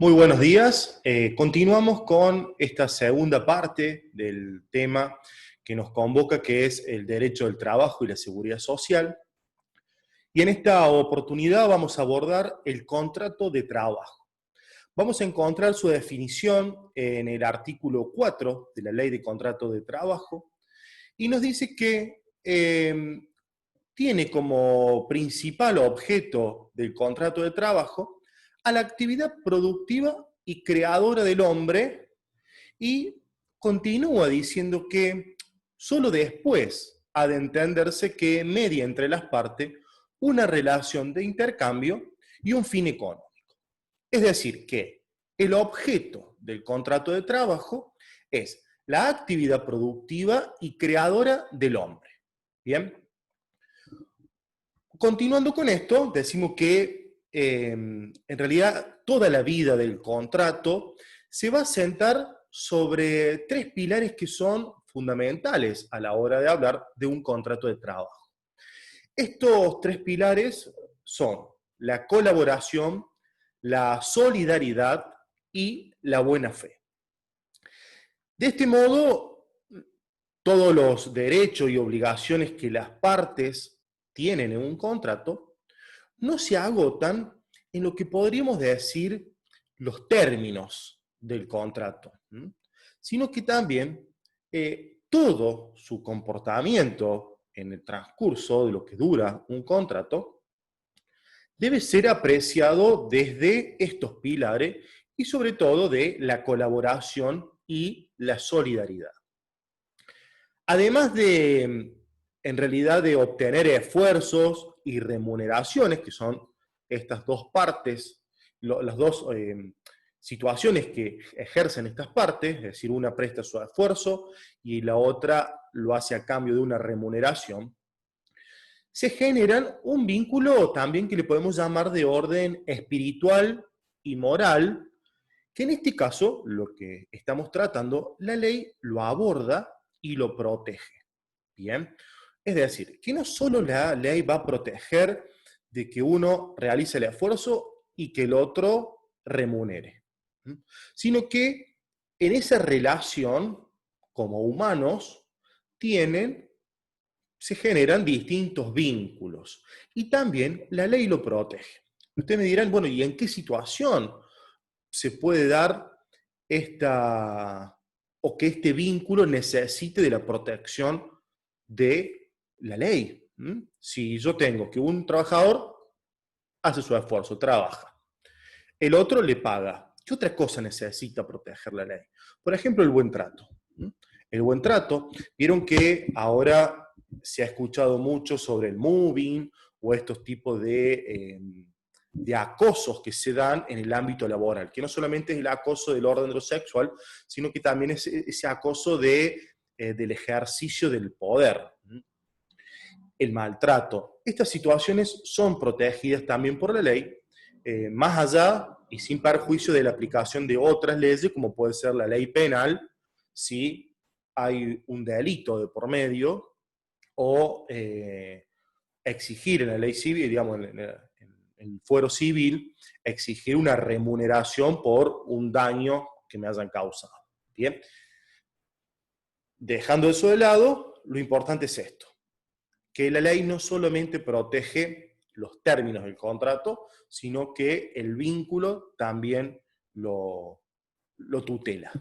Muy buenos días. Continuamos con esta segunda parte del tema que nos convoca, que es el derecho del trabajo y la seguridad social. Y en esta oportunidad vamos a abordar el contrato de trabajo. Vamos a encontrar su definición en el artículo 4 de la Ley de Contrato de Trabajo y nos dice que tiene como principal objeto del contrato de trabajo a la actividad productiva y creadora del hombre, y continúa diciendo que solo después ha de entenderse que media entre las partes una relación de intercambio y un fin económico. Es decir, que el objeto del contrato de trabajo es la actividad productiva y creadora del hombre. Bien. Continuando con esto, decimos que en realidad toda la vida del contrato se va a sentar sobre tres pilares que son fundamentales a la hora de hablar de un contrato de trabajo. Estos tres pilares son la colaboración, la solidaridad y la buena fe. De este modo, todos los derechos y obligaciones que las partes tienen en un contrato no se agotan en lo que podríamos decir los términos del contrato, sino que también todo su comportamiento en el transcurso de lo que dura un contrato debe ser apreciado desde estos pilares y sobre todo de la colaboración y la solidaridad. Además de, en realidad, de obtener esfuerzos y remuneraciones, que son estas dos partes, las dos situaciones que ejercen estas partes, es decir, una presta su esfuerzo y la otra lo hace a cambio de una remuneración, se generan un vínculo también que le podemos llamar de orden espiritual y moral, que en este caso, lo que estamos tratando, la ley lo aborda y lo protege. Bien, es decir, que no solo la ley va a proteger de que uno realice el esfuerzo y que el otro remunere, sino que en esa relación, como humanos, se generan distintos vínculos y también la ley lo protege. Ustedes me dirán, bueno, ¿y en qué situación se puede dar o que este vínculo necesite de la protección de la ley? Si yo tengo que un trabajador hace su esfuerzo, trabaja, el otro le paga, ¿qué otra cosa necesita proteger la ley? Por ejemplo, el buen trato. El buen trato, vieron que ahora se ha escuchado mucho sobre el moving o estos tipos de acosos que se dan en el ámbito laboral, que no solamente es el acoso del orden sexual, sino que también es ese acoso del ejercicio del poder, el maltrato. Estas situaciones son protegidas también por la ley, más allá y sin perjuicio de la aplicación de otras leyes, como puede ser la ley penal, si hay un delito de por medio, o exigir en la ley civil, digamos, en el fuero civil, exigir una remuneración por un daño que me hayan causado. Bien, dejando eso de lado, lo importante es esto, que la ley no solamente protege los términos del contrato, sino que el vínculo también lo tutela.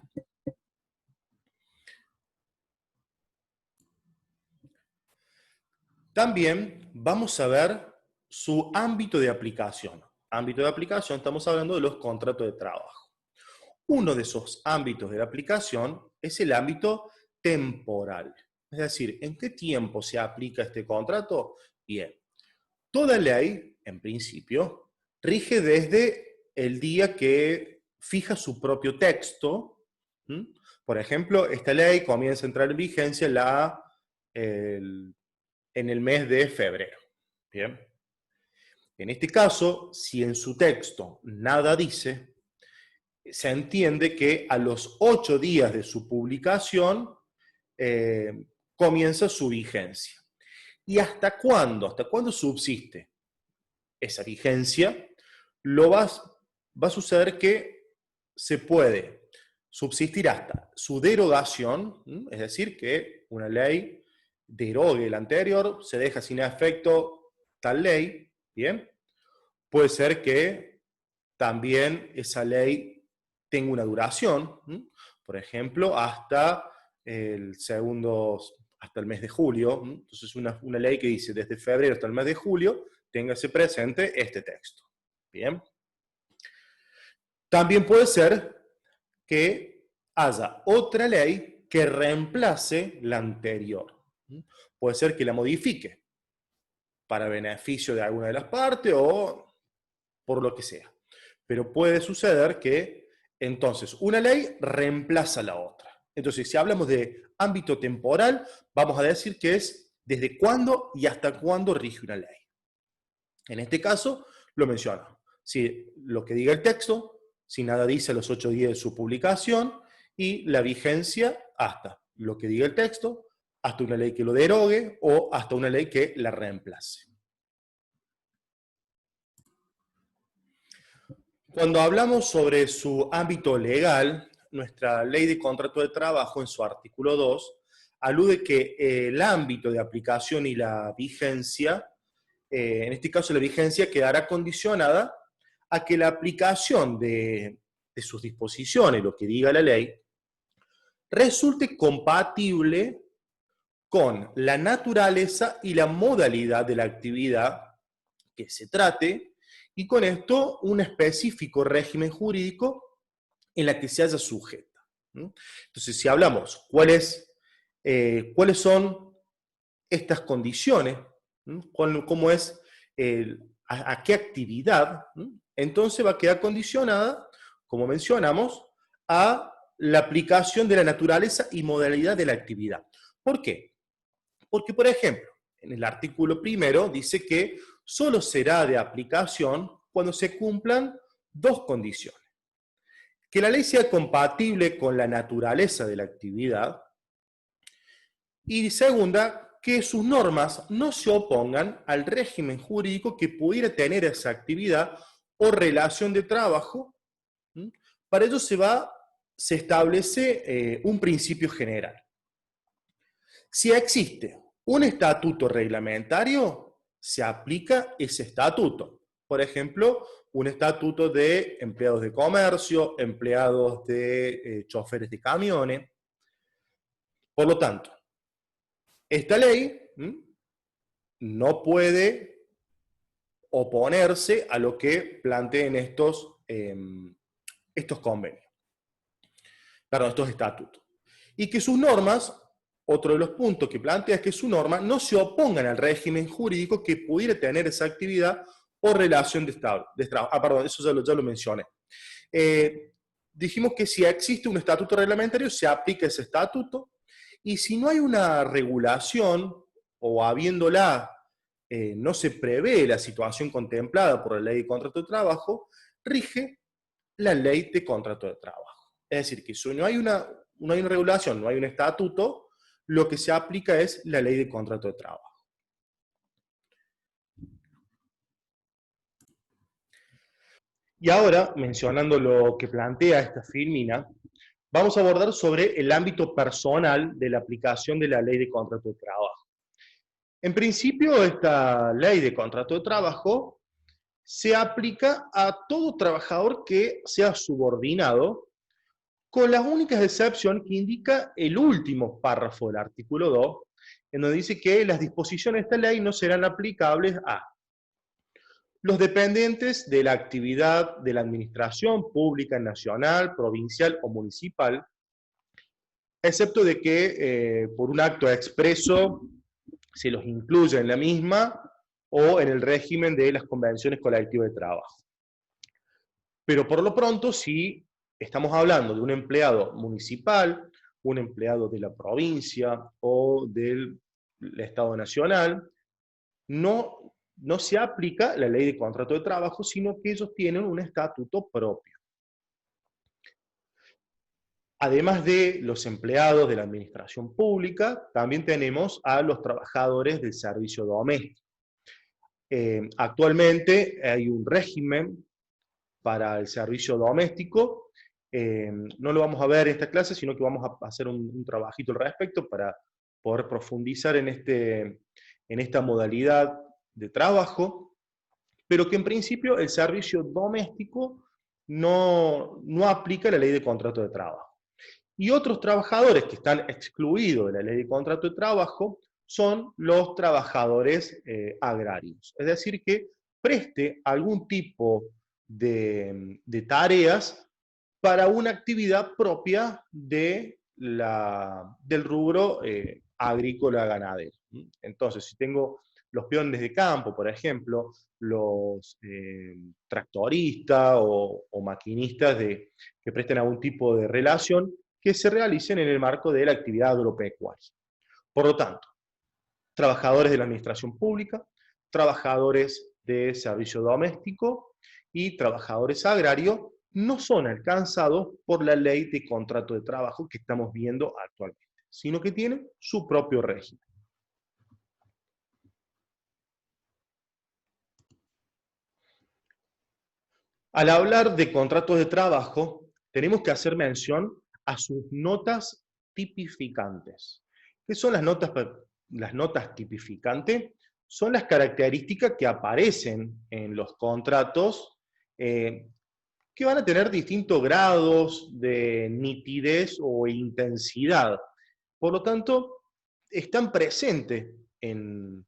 También vamos a ver su ámbito de aplicación. Ámbito de aplicación, estamos hablando de los contratos de trabajo. Uno de esos ámbitos de la aplicación es el ámbito temporal. Es decir, ¿en qué tiempo se aplica este contrato? Bien, toda ley, en principio, rige desde el día que fija su propio texto. Por ejemplo, esta ley comienza a entrar en vigencia en el mes de febrero. Bien. En este caso, si en su texto nada dice, se entiende que a los 8 días de su publicación comienza su vigencia. ¿Y hasta cuándo? ¿Hasta cuándo subsiste esa vigencia? Va a suceder que se puede subsistir hasta su derogación, es decir, que una ley derogue la anterior, se deja sin efecto tal ley, ¿bien? Puede ser que también esa ley tenga una duración, por ejemplo, hasta hasta el mes de julio. Entonces, una ley que dice desde febrero hasta el mes de julio, téngase presente este texto. Bien. También puede ser que haya otra ley que reemplace la anterior. Puede ser que la modifique para beneficio de alguna de las partes o por lo que sea. Pero puede suceder que entonces una ley reemplaza la otra. Entonces, si hablamos de ámbito temporal, vamos a decir que es desde cuándo y hasta cuándo rige una ley. En este caso, lo menciono. Si lo que diga el texto, si nada dice a los 8 días de su publicación, y la vigencia hasta lo que diga el texto, hasta una ley que lo derogue o hasta una ley que la reemplace. Cuando hablamos sobre su ámbito legal, nuestra ley de contrato de trabajo en su artículo 2 alude que el ámbito de aplicación y la vigencia, en este caso la vigencia quedará condicionada a que la aplicación de sus disposiciones, lo que diga la ley, resulte compatible con la naturaleza y la modalidad de la actividad que se trate, y con esto un específico régimen jurídico en la que se haya sujeta. Entonces, si hablamos cuáles son estas condiciones, cómo es, a qué actividad, entonces va a quedar condicionada, como mencionamos, a la aplicación de la naturaleza y modalidad de la actividad. ¿Por qué? Porque, por ejemplo, en el artículo primero dice que solo será de aplicación cuando se cumplan dos condiciones. Que la ley sea compatible con la naturaleza de la actividad y segunda, que sus normas no se opongan al régimen jurídico que pudiera tener esa actividad o relación de trabajo. Para ello se establece un principio general. Si existe un estatuto reglamentario, se aplica ese estatuto. Por ejemplo, un estatuto de empleados de comercio, empleados de choferes de camiones. Por lo tanto, esta ley no puede oponerse a lo que planteen estos convenios, perdón, estos estatutos. Y que sus normas, otro de los puntos que plantea es que sus normas no se opongan al régimen jurídico que pudiera tener esa actividad o relación de trabajo. Perdón, eso ya lo mencioné. Dijimos que si existe un estatuto reglamentario, se aplica ese estatuto, y si no hay una regulación, o habiéndola, no se prevé la situación contemplada por la ley de contrato de trabajo, rige la ley de contrato de trabajo. Es decir, que si no hay una regulación, no hay un estatuto, lo que se aplica es la ley de contrato de trabajo. Y ahora, mencionando lo que plantea esta filmina, vamos a abordar sobre el ámbito personal de la aplicación de la ley de contrato de trabajo. En principio, esta ley de contrato de trabajo se aplica a todo trabajador que sea subordinado, con las únicas excepciones que indica el último párrafo del artículo 2, en donde dice que las disposiciones de esta ley no serán aplicables a los dependientes de la actividad de la administración pública nacional, provincial o municipal, excepto de que por un acto expreso se los incluya en la misma o en el régimen de las convenciones colectivas de trabajo. Pero por lo pronto, si estamos hablando de un empleado municipal, un empleado de la provincia o del Estado Nacional, no se aplica la ley de contrato de trabajo, sino que ellos tienen un estatuto propio. Además de los empleados de la administración pública, también tenemos a los trabajadores del servicio doméstico. Actualmente hay un régimen para el servicio doméstico No lo vamos a ver en esta clase, sino que vamos a hacer un trabajito al respecto para poder profundizar en esta modalidad de trabajo, pero que en principio el servicio doméstico no aplica la ley de contrato de trabajo. Y otros trabajadores que están excluidos de la ley de contrato de trabajo son los trabajadores agrarios. Es decir, que preste algún tipo de tareas para una actividad propia del rubro agrícola ganadero. Entonces, si tengo los peones de campo, por ejemplo, los tractoristas o maquinistas que presten algún tipo de relación, que se realicen en el marco de la actividad agropecuaria. Por lo tanto, trabajadores de la administración pública, trabajadores de servicio doméstico y trabajadores agrarios no son alcanzados por la ley de contrato de trabajo que estamos viendo actualmente, sino que tienen su propio régimen. Al hablar de contratos de trabajo, tenemos que hacer mención a sus notas tipificantes. ¿Qué son las notas tipificantes? Son las características que aparecen en los contratos que van a tener distintos grados de nitidez o intensidad. Por lo tanto, están presentes en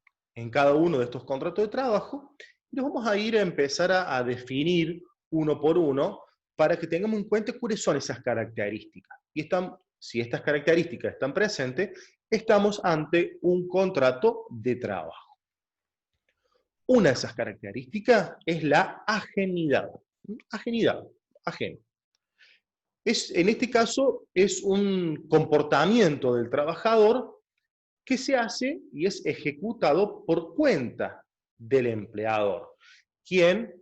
cada uno de estos contratos de trabajo y los vamos a ir a empezar a definir uno por uno para que tengamos en cuenta cuáles son esas características. Y si estas características están presentes, estamos ante un contrato de trabajo. Una de esas características es la ajenidad. Ajenidad, ajeno. En este caso, es un comportamiento del trabajador que se hace y es ejecutado por cuenta del empleador, quien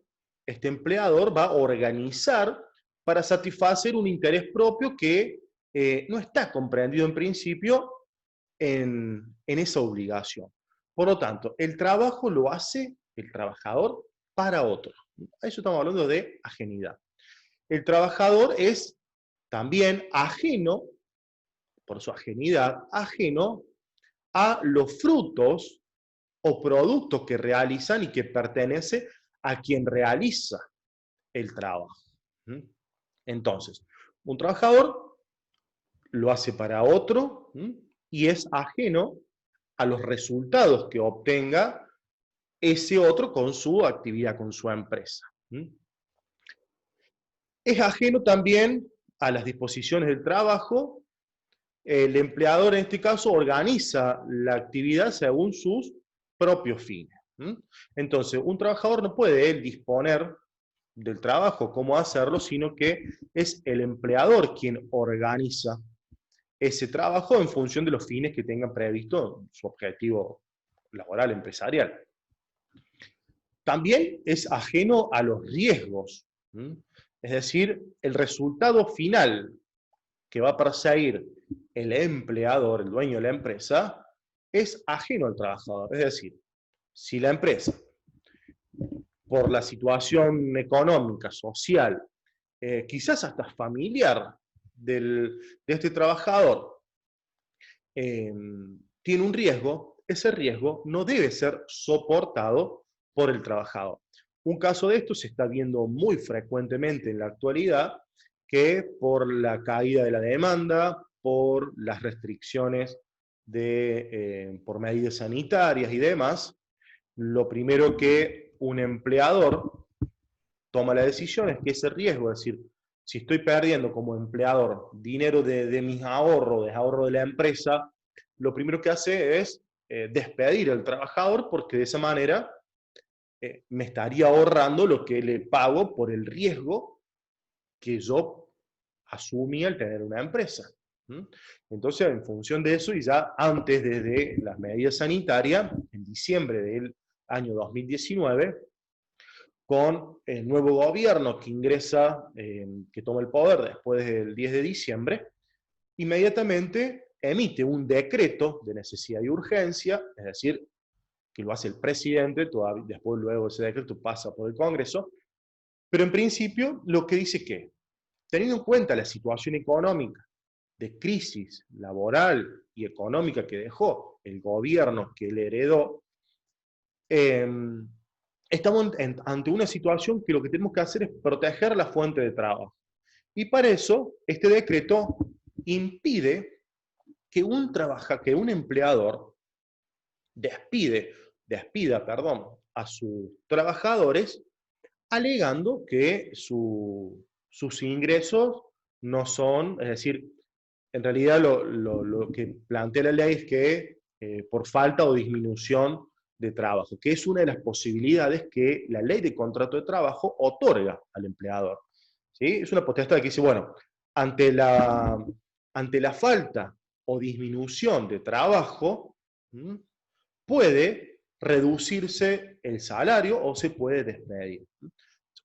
este empleador va a organizar para satisfacer un interés propio que no está comprendido en principio en esa obligación. Por lo tanto, el trabajo lo hace el trabajador para otro. A eso estamos hablando de ajenidad. El trabajador es también ajeno, por su ajenidad, ajeno a los frutos o productos que realizan y que pertenece a quien realiza el trabajo. Entonces, un trabajador lo hace para otro y es ajeno a los resultados que obtenga ese otro con su actividad, con su empresa. Es ajeno también a las disposiciones del trabajo. El empleador en este caso organiza la actividad según sus propios fines. Entonces, un trabajador no puede él disponer del trabajo, cómo hacerlo, sino que es el empleador quien organiza ese trabajo en función de los fines que tenga previsto su objetivo laboral, empresarial. También es ajeno a los riesgos, es decir, el resultado final que va a perseguir el empleador, el dueño de la empresa, es ajeno al trabajador. Es decir, si la empresa, por la situación económica, social, quizás hasta familiar de este trabajador, tiene un riesgo, ese riesgo no debe ser soportado por el trabajador. Un caso de esto se está viendo muy frecuentemente en la actualidad, que por la caída de la demanda, por las restricciones por medidas sanitarias y demás, lo primero que un empleador toma la decisión es que ese riesgo, es decir, si estoy perdiendo como empleador dinero de mis ahorros, de ahorro de la empresa, lo primero que hace es despedir al trabajador porque de esa manera me estaría ahorrando lo que le pago por el riesgo que yo asumí al tener una empresa. Entonces, en función de eso, y ya antes desde las medidas sanitarias, en diciembre del año 2019, con el nuevo gobierno que ingresa, que toma el poder después del 10 de diciembre, inmediatamente emite un decreto de necesidad y urgencia, es decir, que lo hace el presidente, todavía, después luego ese decreto pasa por el Congreso, pero en principio lo que dice que teniendo en cuenta la situación económica de crisis laboral y económica que dejó el gobierno que le heredó, eh, estamos ante una situación que lo que tenemos que hacer es proteger la fuente de trabajo. Y para eso, este decreto impide que un empleador despida, a sus trabajadores alegando que sus ingresos no son, es decir, en realidad lo que plantea la ley es que por falta o disminución de trabajo, que es una de las posibilidades que la ley de contrato de trabajo otorga al empleador. ¿Sí? Es una potestad que dice, bueno, ante la, ante la falta o disminución de trabajo, ¿m? Puede reducirse el salario o se puede despedir,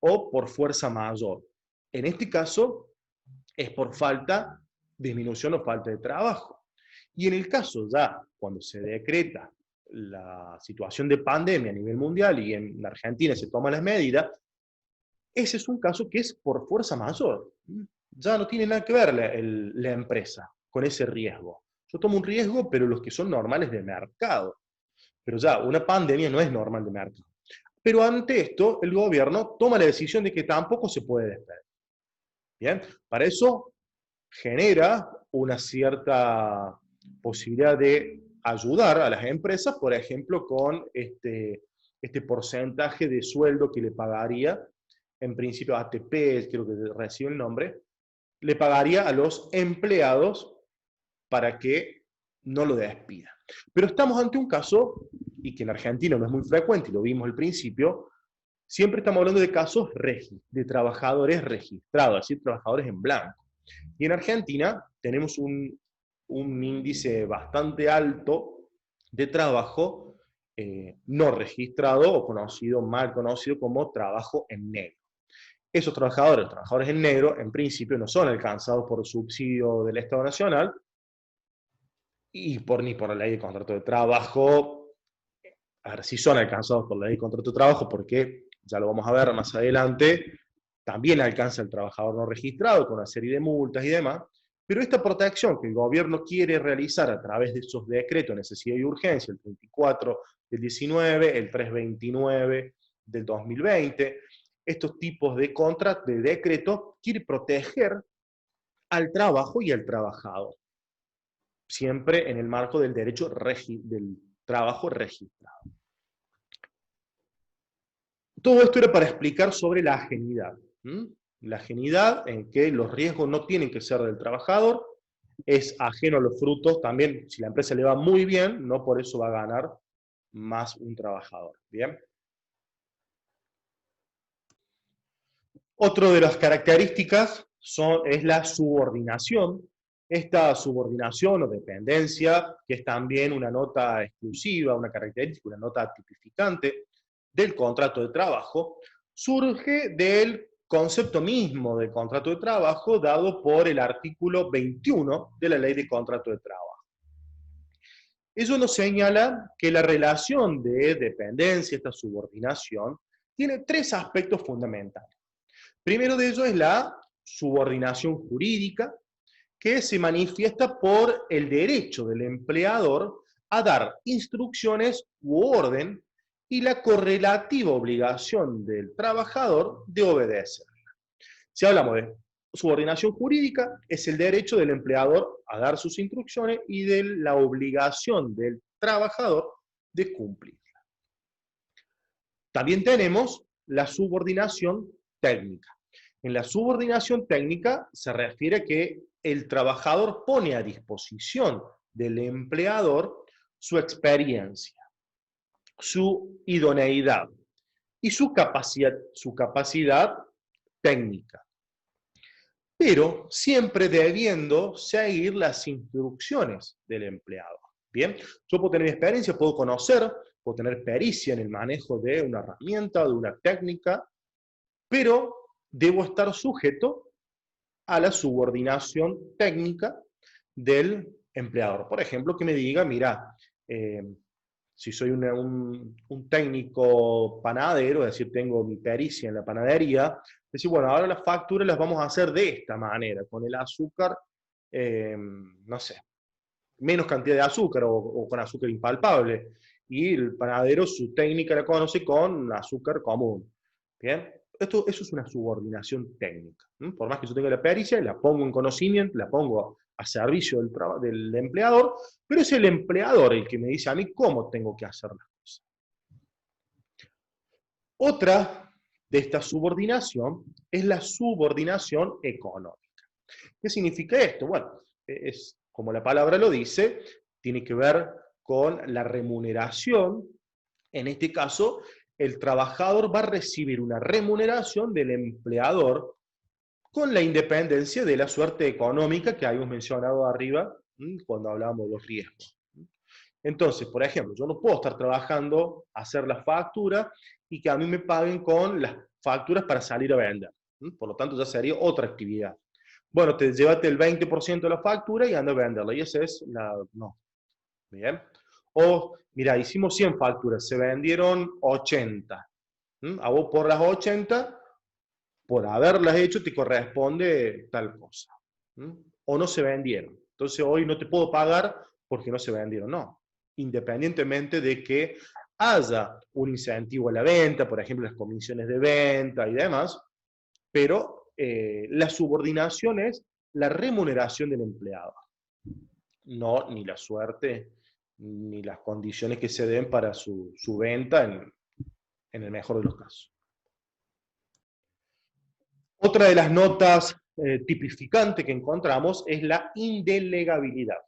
o por fuerza mayor. En este caso es por falta, disminución o falta de trabajo. Y en el caso ya, cuando se decreta la situación de pandemia a nivel mundial y en la Argentina se toman las medidas, ese es un caso que es por fuerza mayor. Ya no tiene nada que ver la empresa con ese riesgo. Yo tomo un riesgo, pero los que son normales de mercado. Pero ya, una pandemia no es normal de mercado. Pero ante esto, el gobierno toma la decisión de que tampoco se puede despedir. Bien, para eso genera una cierta posibilidad de ayudar a las empresas, por ejemplo, con este porcentaje de sueldo que le pagaría, en principio ATP, creo que recibe el nombre, le pagaría a los empleados para que no lo despidan. Pero estamos ante un caso, y que en Argentina no es muy frecuente, y lo vimos al principio, siempre estamos hablando de casos de trabajadores registrados, es decir, trabajadores en blanco. Y en Argentina tenemos un índice bastante alto de trabajo no registrado o conocido, mal conocido como trabajo en negro. Esos trabajadores, trabajadores en negro, en principio no son alcanzados por subsidio del Estado Nacional y ni por la ley de contrato de trabajo. A ver, si son alcanzados por la ley de contrato de trabajo, porque ya lo vamos a ver más adelante, también alcanza el trabajador no registrado con una serie de multas y demás, pero esta protección que el gobierno quiere realizar a través de esos decretos de necesidad y urgencia, el 34 del 19, el 329 del 2020, estos tipos de contratos, de decretos, quiere proteger al trabajo y al trabajador, siempre en el marco del derecho del trabajo registrado. Todo esto era para explicar sobre la ajenidad. La ajenidad en que los riesgos no tienen que ser del trabajador, es ajeno a los frutos. También, si la empresa le va muy bien, no por eso va a ganar más un trabajador. ¿Bien? Otra de las características es la subordinación. Esta subordinación o dependencia, que es también una nota exclusiva, una característica, una nota tipificante del contrato de trabajo, surge del concepto mismo del contrato de trabajo dado por el artículo 21 de la Ley de Contrato de Trabajo. Eso nos señala que la relación de dependencia, esta subordinación, tiene tres aspectos fundamentales. Primero de ellos es la subordinación jurídica, que se manifiesta por el derecho del empleador a dar instrucciones u orden y la correlativa obligación del trabajador de obedecer. Si hablamos de subordinación jurídica, es el derecho del empleador a dar sus instrucciones y de la obligación del trabajador de cumplirla. También tenemos la subordinación técnica. En la subordinación técnica se refiere a que el trabajador pone a disposición del empleador su experiencia, su idoneidad y su capacidad técnica, pero siempre debiendo seguir las instrucciones del empleador. Bien, yo puedo tener experiencia, puedo conocer, puedo tener pericia en el manejo de una herramienta, de una técnica, pero debo estar sujeto a la subordinación técnica del empleador. Por ejemplo, que me diga, mira, Si soy un técnico panadero, es decir, tengo mi pericia en la panadería, decir, bueno, ahora las facturas las vamos a hacer de esta manera, con el azúcar, no sé, menos cantidad de azúcar o con azúcar impalpable. Y el panadero su técnica la conoce con azúcar común. ¿Bien? Eso es una subordinación técnica. Por más que yo tenga la pericia, la pongo en conocimiento, la pongo a servicio del empleador, pero es el empleador el que me dice a mí cómo tengo que hacer las cosas. Otra de esta subordinación es la subordinación económica. ¿Qué significa esto? Bueno, es como la palabra lo dice, tiene que ver con la remuneración. En este caso, el trabajador va a recibir una remuneración del empleador con la independencia de la suerte económica que habíamos mencionado arriba cuando hablábamos de los riesgos. Entonces, por ejemplo, yo no puedo estar trabajando, hacer la factura y que a mí me paguen con las facturas para salir a vender. Por lo tanto, ya sería otra actividad. Bueno, llévate el 20% de la factura y anda a venderla. Y esa es la... No. Bien. O, mira, hicimos 100 facturas, se vendieron 80. A vos por las 80, por haberlas hecho, te corresponde tal cosa. O no se vendieron. Entonces hoy no te puedo pagar porque no se vendieron. No. Independientemente de que haya un incentivo a la venta, por ejemplo, las comisiones de venta y demás, pero la subordinación es la remuneración del empleado. No, ni la suerte, ni las condiciones que se den para su venta en el mejor de los casos. Otra de las notas tipificantes que encontramos es la indelegabilidad.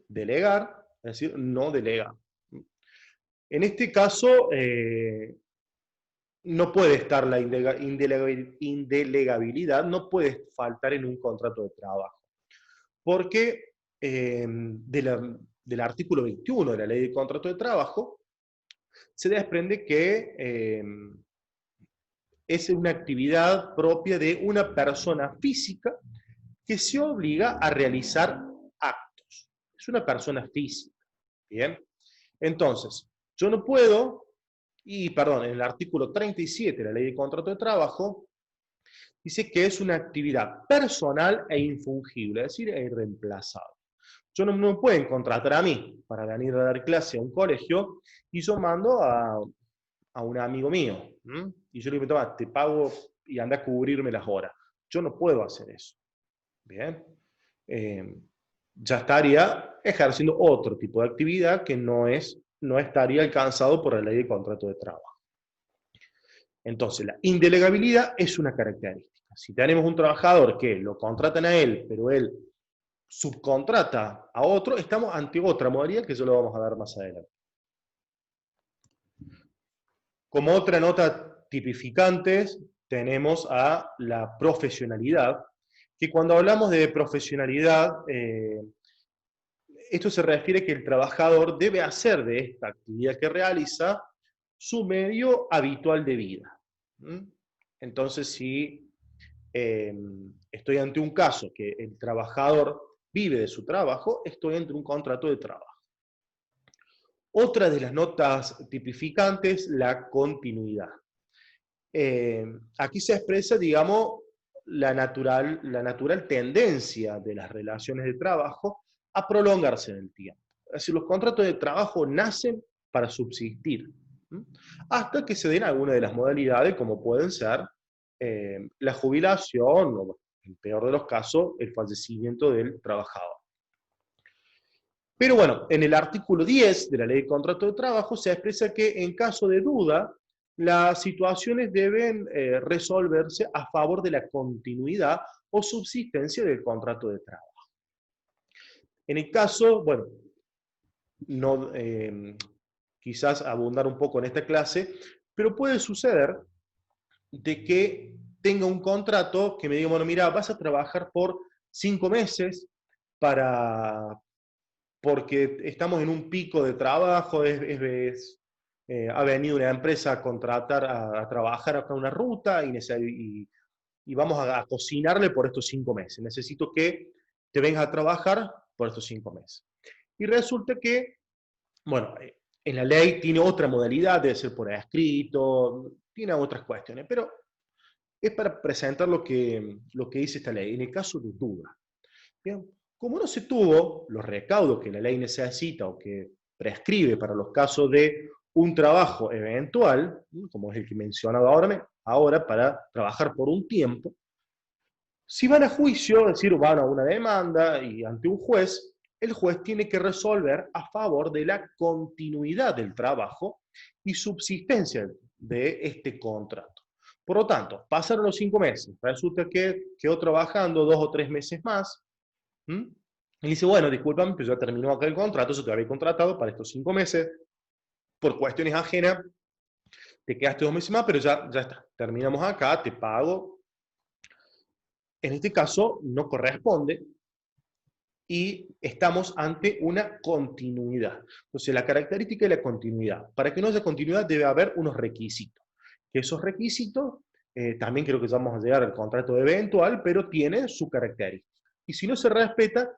Delegar, es decir, no delega. En este caso, no puede estar la indelegabilidad, no puede faltar en un contrato de trabajo. Porque del artículo 21 de la Ley de Contrato de Trabajo se desprende que es una actividad propia de una persona física que se obliga a realizar actos. Es una persona física. Bien. Entonces, yo no puedo, en el artículo 37 de la Ley de Contrato de Trabajo, dice que es una actividad personal e infungible, es decir, es irreemplazable. Yo no me pueden contratar a mí para venir a dar clase a un colegio y yo mando a un amigo mío. Y yo le digo, te pago y anda a cubrirme las horas. Yo no puedo hacer eso. Bien. Ya estaría ejerciendo otro tipo de actividad que no estaría alcanzado por la ley de contrato de trabajo. Entonces, la indelegabilidad es una característica. Si tenemos un trabajador que lo contratan a él, pero él subcontrata a otro, estamos ante otra modalidad que eso lo vamos a ver más adelante. Como otra nota tipificante, tenemos a la profesionalidad, que cuando hablamos de profesionalidad, esto se refiere a que el trabajador debe hacer de esta actividad que realiza su medio habitual de vida. Entonces, si estoy ante un caso que el trabajador vive de su trabajo, estoy ante un contrato de trabajo. Otra de las notas tipificantes, la continuidad. Aquí se expresa, digamos, la natural tendencia de las relaciones de trabajo a prolongarse en el tiempo. Es decir, los contratos de trabajo nacen para subsistir, hasta que se den alguna de las modalidades, como pueden ser la jubilación, o en el peor de los casos, el fallecimiento del trabajador. Pero bueno, en el artículo 10 de la Ley de Contrato de Trabajo se expresa que en caso de duda, las situaciones deben resolverse a favor de la continuidad o subsistencia del contrato de trabajo. En el caso, bueno, no, quizás abundar un poco en esta clase, pero puede suceder de que tenga un contrato que me diga, bueno, mira, vas a trabajar por 5 meses porque estamos en un pico de trabajo, ha venido una empresa a contratar, a trabajar acá una ruta y vamos a cocinarle por estos 5 meses. Necesito que te vengas a trabajar por estos 5 meses. Y resulta que, bueno, En la ley tiene otra modalidad, debe ser por escrito, tiene otras cuestiones, pero es para presentar lo que dice esta ley, en el caso de duda. Bien, como no se tuvo los recaudos que la ley necesita o que prescribe para los casos de un trabajo eventual, como es el que mencionaba ahora para trabajar por un tiempo, si van a juicio, es decir, van a una demanda y ante un juez, el juez tiene que resolver a favor de la continuidad del trabajo y subsistencia de este contrato. Por lo tanto, pasaron los 5 meses, resulta que quedó trabajando 2 o 3 meses más, ¿Mm? Y dice, bueno, discúlpame, pero ya terminó acá el contrato, yo te había contratado para estos 5 meses, por cuestiones ajenas, te quedaste 2 meses más, pero ya está, terminamos acá, te pago. En este caso no corresponde y estamos ante una continuidad. Entonces, la característica de la continuidad. Para que no haya continuidad debe haber unos requisitos. Que esos requisitos, también creo que ya vamos a llegar al contrato eventual, pero tienen su característica. Y si no se respeta,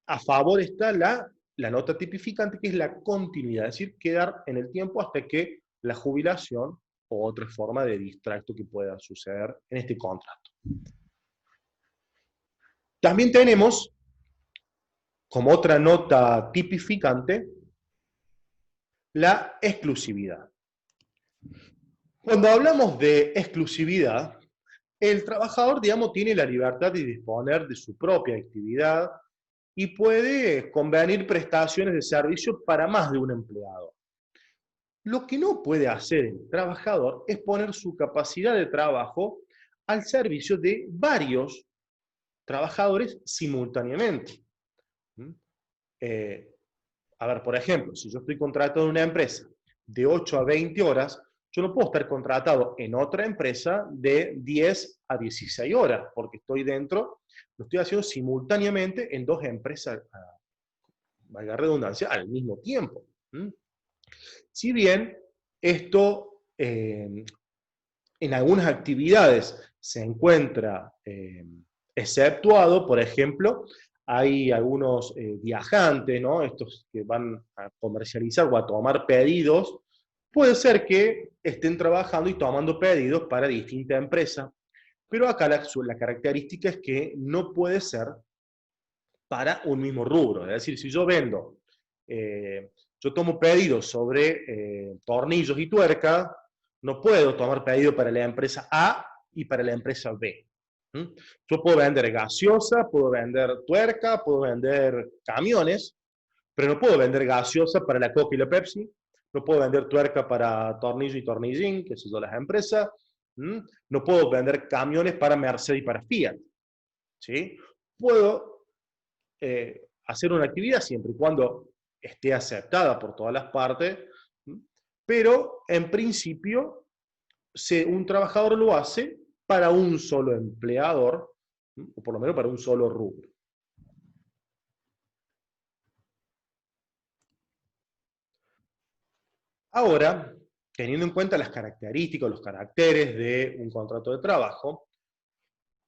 a favor está la nota tipificante, que es la continuidad, es decir, quedar en el tiempo hasta que la jubilación o otra forma de distracto que pueda suceder en este contrato. También tenemos, como otra nota tipificante, la exclusividad. Cuando hablamos de exclusividad, el trabajador, digamos, tiene la libertad de disponer de su propia actividad y puede convenir prestaciones de servicio para más de un empleado. Lo que no puede hacer el trabajador es poner su capacidad de trabajo al servicio de varios trabajadores simultáneamente. ¿Mm? Eh, a ver, por ejemplo, si yo estoy contratado en una empresa de 8 a 20 horas, yo no puedo estar contratado en otra empresa de 10 a 16 horas, porque estoy dentro, lo estoy haciendo simultáneamente en dos empresas, valga la redundancia, al mismo tiempo. ¿Mm? Si bien esto en algunas actividades se encuentra exceptuado, por ejemplo, hay algunos viajantes, ¿no? Estos que van a comercializar o a tomar pedidos, puede ser que estén trabajando y tomando pedidos para distintas empresas, pero acá la característica es que no puede ser para un mismo rubro. Es decir, si yo vendo, yo tomo pedidos sobre tornillos y tuercas, no puedo tomar pedido para la empresa A y para la empresa B. ¿Mm? Yo puedo vender gaseosa, puedo vender tuerca, puedo vender camiones, pero no puedo vender gaseosa para la Coca y la Pepsi, no puedo vender tuerca para tornillo y tornillín, que son las empresas, ¿Mm? No puedo vender camiones para Mercedes y para Fiat. ¿Sí? Puedo hacer una actividad siempre y cuando esté aceptada por todas las partes, pero en principio un trabajador lo hace para un solo empleador, o por lo menos para un solo rubro. Ahora, teniendo en cuenta las características, los caracteres de un contrato de trabajo,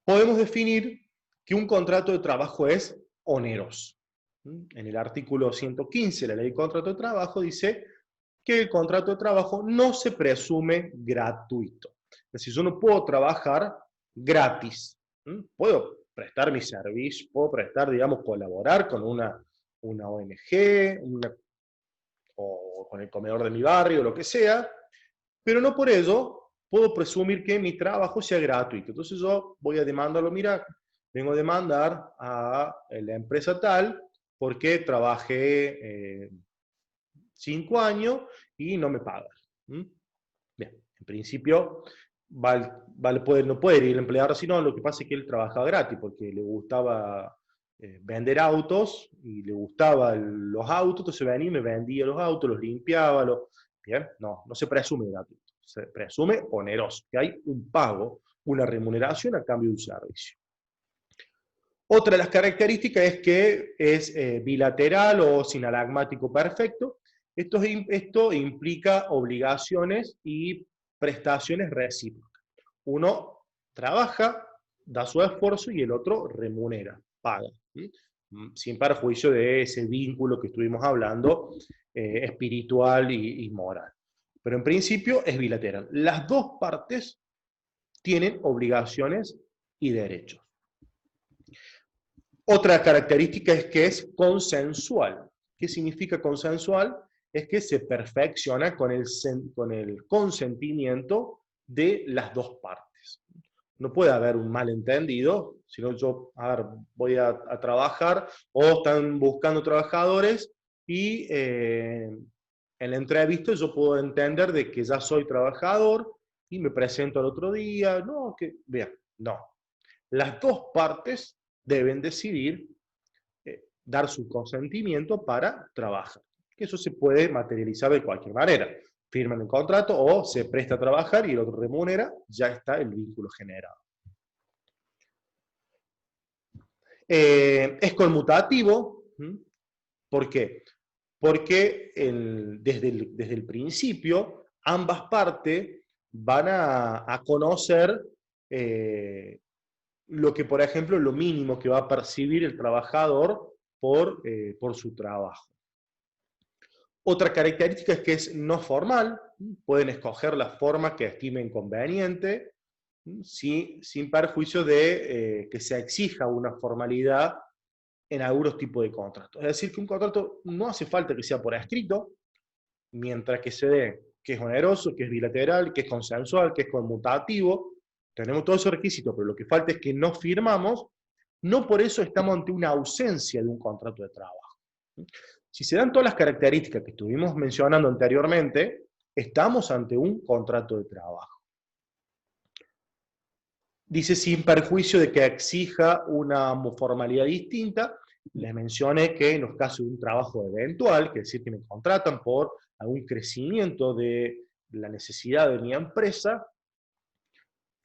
podemos definir que un contrato de trabajo es oneroso. En el artículo 115 de la Ley de Contrato de Trabajo dice que el contrato de trabajo no se presume gratuito. Es decir, yo no puedo trabajar gratis. Puedo prestar mi servicio, puedo prestar, digamos, colaborar con una ONG, o con el comedor de mi barrio, lo que sea, pero no por ello puedo presumir que mi trabajo sea gratuito. Entonces yo voy a demandarlo, mira, vengo a demandar a la empresa tal porque trabajé 5 años y no me pagan. ¿Mm? Bien, en principio no puede ir el empleador, sino lo que pasa es que él trabajaba gratis porque le gustaba vender autos y le gustaban los autos, entonces venía y me vendía los autos, los limpiaba, bien, no se presume gratuito, se presume oneroso, que hay un pago, una remuneración a cambio de un servicio. Otra de las características es que es bilateral o sinalagmático perfecto. Esto implica obligaciones y prestaciones recíprocas. Uno trabaja, da su esfuerzo y el otro remunera, paga. sin perjuicio de ese vínculo que estuvimos hablando, espiritual y moral. Pero en principio es bilateral. Las dos partes tienen obligaciones y derechos. Otra característica es que es consensual. ¿Qué significa consensual? Es que se perfecciona con el consentimiento de las dos partes. No puede haber un malentendido, sino yo, voy a trabajar, o están buscando trabajadores, y en la entrevista yo puedo entender de que ya soy trabajador, y me presento al otro día, no, que, vean, no. Las dos partes deben decidir dar su consentimiento para trabajar. Que eso se puede materializar de cualquier manera. Firman el contrato o se presta a trabajar y el otro remunera, ya está el vínculo generado. Es conmutativo. ¿Por qué? Porque desde el principio ambas partes van a conocer lo que, por ejemplo, lo mínimo que va a percibir el trabajador por su trabajo. Otra característica es que es no formal, pueden escoger la forma que estimen conveniente, sin perjuicio de que se exija una formalidad en algunos tipos de contratos. Es decir, que un contrato no hace falta que sea por escrito, mientras que se dé que es oneroso, que es bilateral, que es consensual, que es conmutativo. Tenemos todos esos requisitos, pero lo que falta es que no firmamos, no por eso estamos ante una ausencia de un contrato de trabajo. Si se dan todas las características que estuvimos mencionando anteriormente, estamos ante un contrato de trabajo. Dice sin perjuicio de que exija una formalidad distinta. Les mencioné que en los casos de un trabajo eventual, que es decir, que me contratan por algún crecimiento de la necesidad de mi empresa,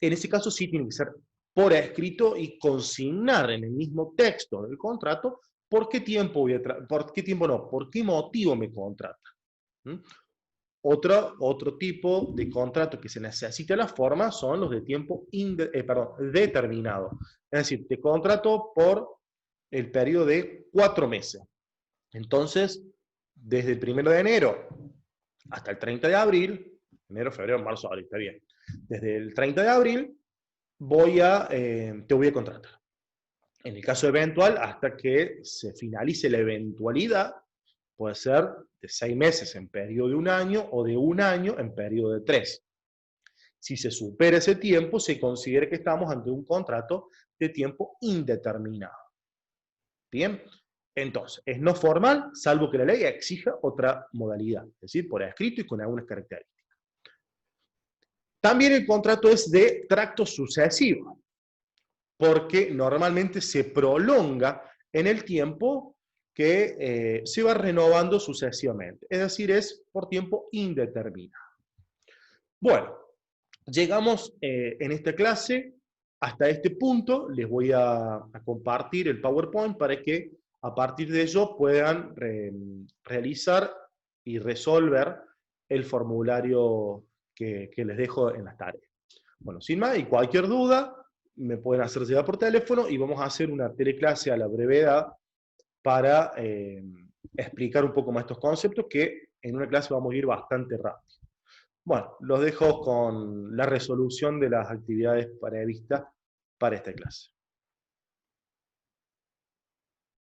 en ese caso sí tiene que ser por escrito y consignar en el mismo texto del contrato por qué tiempo por qué motivo me contrata. Otro tipo de contrato que se necesita la forma son los de tiempo determinado. Es decir, te contrato por el periodo de 4 meses. Entonces, desde el 1 de enero hasta el 30 de abril, enero, febrero, marzo, abril, está bien. Desde el 30 de abril te voy a contratar. En el caso eventual, hasta que se finalice la eventualidad, puede ser de 6 meses en periodo de 1 año o de 1 año en periodo de 3. Si se supera ese tiempo, se considera que estamos ante un contrato de tiempo indeterminado. Bien, entonces, es no formal, salvo que la ley exija otra modalidad, es decir, por escrito y con algunas características. También el contrato es de tracto sucesivo, porque normalmente se prolonga en el tiempo que se va renovando sucesivamente, es decir, es por tiempo indeterminado. Bueno, llegamos en esta clase hasta este punto. Les voy a compartir el PowerPoint para que a partir de ello puedan realizar y resolver el formulario que les dejo en las tareas. Bueno, sin más, y cualquier duda, me pueden hacer llegar por teléfono y vamos a hacer una teleclase a la brevedad para explicar un poco más estos conceptos, que en una clase vamos a ir bastante rápido. Bueno, los dejo con la resolución de las actividades previstas para esta clase.